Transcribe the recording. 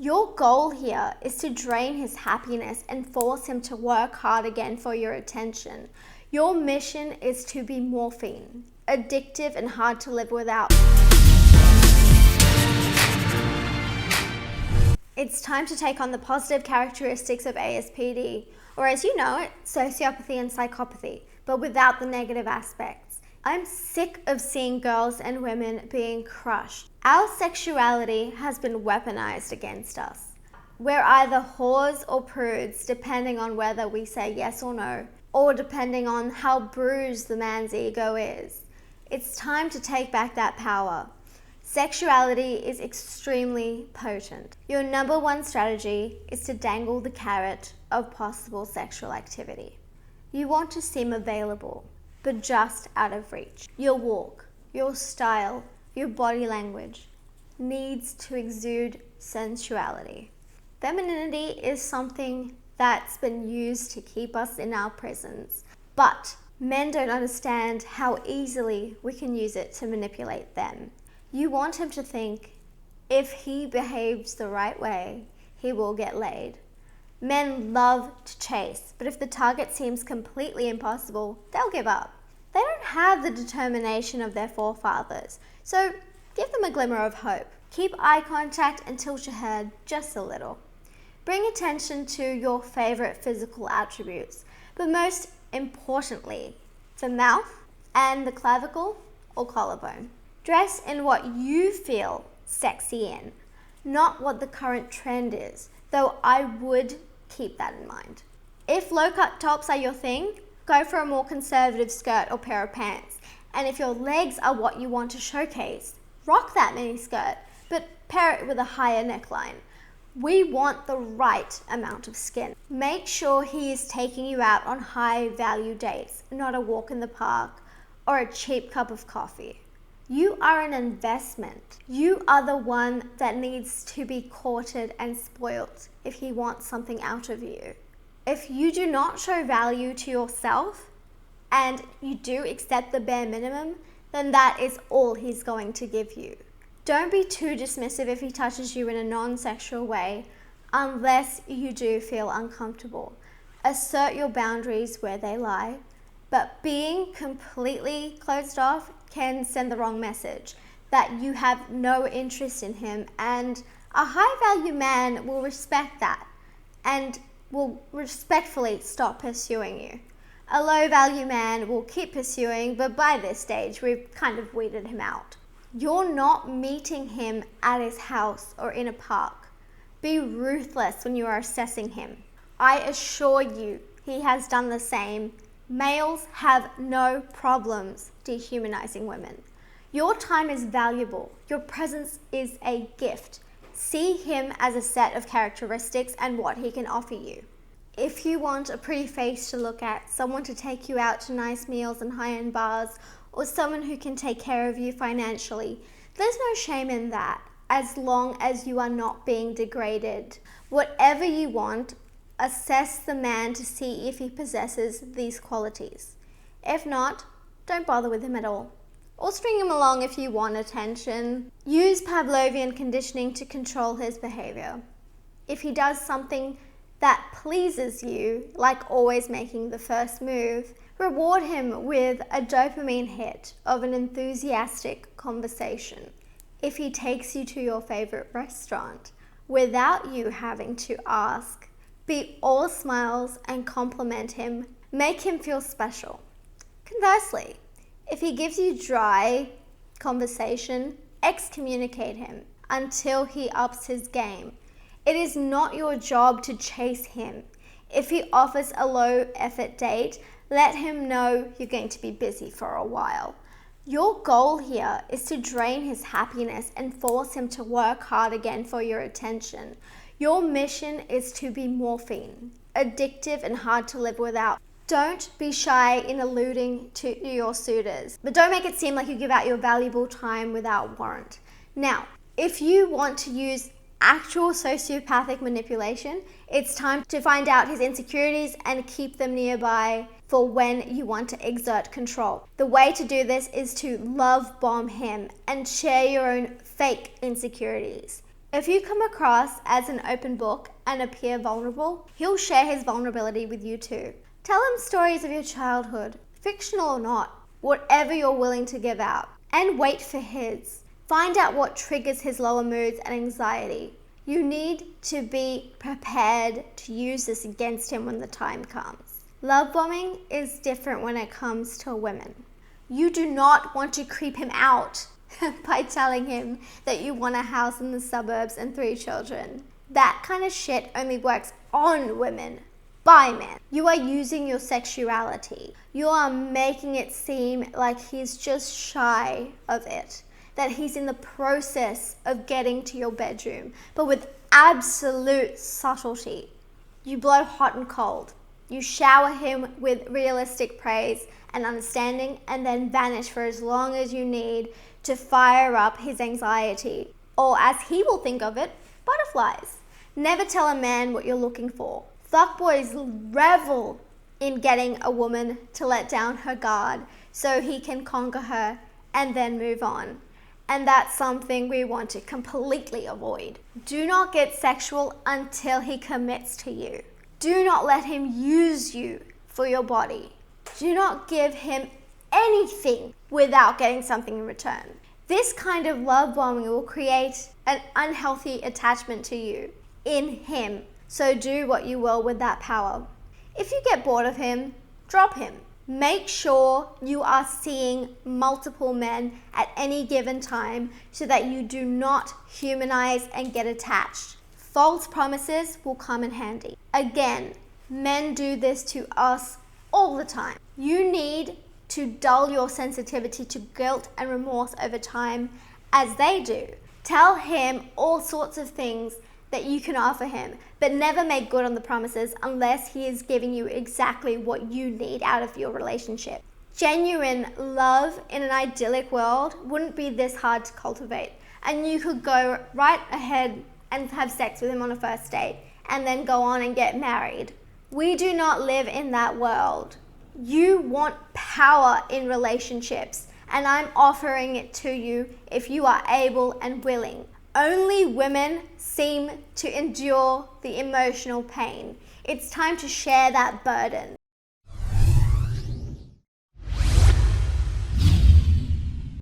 Your goal here is to drain his happiness and force him to work hard again for your attention. Your mission is to be morphine, addictive and hard to live without. It's time to take on the positive characteristics of ASPD, or as you know it, sociopathy and psychopathy, but without the negative aspects. I'm sick of seeing girls and women being crushed. Our sexuality has been weaponized against us. We're either whores or prudes, depending on whether we say yes or no, or depending on how bruised the man's ego is. It's time to take back that power. Sexuality is extremely potent. Your number one strategy is to dangle the carrot of possible sexual activity. You want to seem available, but just out of reach. Your walk, your style, your body language needs to exude sensuality. Femininity is something that's been used to keep us in our prisons, but men don't understand how easily we can use it to manipulate them. You want him to think, if he behaves the right way, he will get laid. Men love to chase, but if the target seems completely impossible, they'll give up. They don't have the determination of their forefathers, so give them a glimmer of hope. Keep eye contact and tilt your head just a little. Bring attention to your favorite physical attributes, but most importantly, the mouth and the clavicle or collarbone. Dress in what you feel sexy in, not what the current trend is, though I would keep that in mind. If low-cut tops are your thing, go for a more conservative skirt or pair of pants. And if your legs are what you want to showcase, rock that mini skirt, but pair it with a higher neckline. We want the right amount of skin. Make sure he is taking you out on high-value dates, not a walk in the park or a cheap cup of coffee. You are an investment. You are the one that needs to be courted and spoilt if he wants something out of you. If you do not show value to yourself and you do accept the bare minimum, then that is all he's going to give you. Don't be too dismissive if he touches you in a non-sexual way unless you do feel uncomfortable. Assert your boundaries where they lie, but being completely closed off can send the wrong message that you have no interest in him, and a high-value man will respect that and will respectfully stop pursuing you. A low-value man will keep pursuing, but by this stage, we've kind of weeded him out. You're not meeting him at his house or in a park. Be ruthless when you are assessing him. I assure you, he has done the same. Males have no problems dehumanizing women. Your time is valuable. Your presence is a gift. See him as a set of characteristics and what he can offer you. If you want a pretty face to look at, someone to take you out to nice meals and high-end bars, or someone who can take care of you financially, there's no shame in that, as long as you are not being degraded. Whatever you want, assess the man to see if he possesses these qualities. If not, don't bother with him at all. Or string him along if you want attention. Use Pavlovian conditioning to control his behavior. If he does something that pleases you, like always making the first move, reward him with a dopamine hit of an enthusiastic conversation. If he takes you to your favorite restaurant without you having to ask, be all smiles and compliment him. Make him feel special. Conversely, if he gives you dry conversation, excommunicate him until he ups his game. It is not your job to chase him. If he offers a low-effort date, let him know you're going to be busy for a while. Your goal here is to drain his happiness and force him to work hard again for your attention. Your mission is to be morphine, addictive and hard to live without. Don't be shy in alluding to your suitors, but don't make it seem like you give out your valuable time without warrant. Now, if you want to use actual sociopathic manipulation, it's time to find out his insecurities and keep them nearby for when you want to exert control. The way to do this is to love bomb him and share your own fake insecurities. If you come across as an open book and appear vulnerable, he'll share his vulnerability with you too. Tell him stories of your childhood, fictional or not, whatever you're willing to give out, and wait for his. Find out what triggers his lower moods and anxiety. You need to be prepared to use this against him when the time comes. Love bombing is different when it comes to women. You do not want to creep him out by telling him that you want a house in the suburbs and 3 children. That kind of shit only works on women, by men. You are using your sexuality. You are making it seem like he's just shy of it, that he's in the process of getting to your bedroom, but with absolute subtlety. You blow hot and cold. You shower him with realistic praise and understanding, and then vanish for as long as you need to fire up his anxiety, or as he will think of it, butterflies. Never tell a man what you're looking for. Fuckboys revel in getting a woman to let down her guard so he can conquer her and then move on. And that's something we want to completely avoid. Do not get sexual until he commits to you. Do not let him use you for your body. Do not give him anything without getting something in return. This kind of love bombing will create an unhealthy attachment to you in him. So do what you will with that power. If you get bored of him, drop him. Make sure you are seeing multiple men at any given time so that you do not humanize and get attached. False promises will come in handy. Again, men do this to us all the time. You need to dull your sensitivity to guilt and remorse over time as they do. Tell him all sorts of things that you can offer him, but never make good on the promises unless he is giving you exactly what you need out of your relationship. Genuine love in an idyllic world wouldn't be this hard to cultivate, and you could go right ahead and have sex with him on a first date and then go on and get married. We do not live in that world. You want power in relationships, and I'm offering it to you if you are able and willing. Only women seem to endure the emotional pain. It's time to share that burden.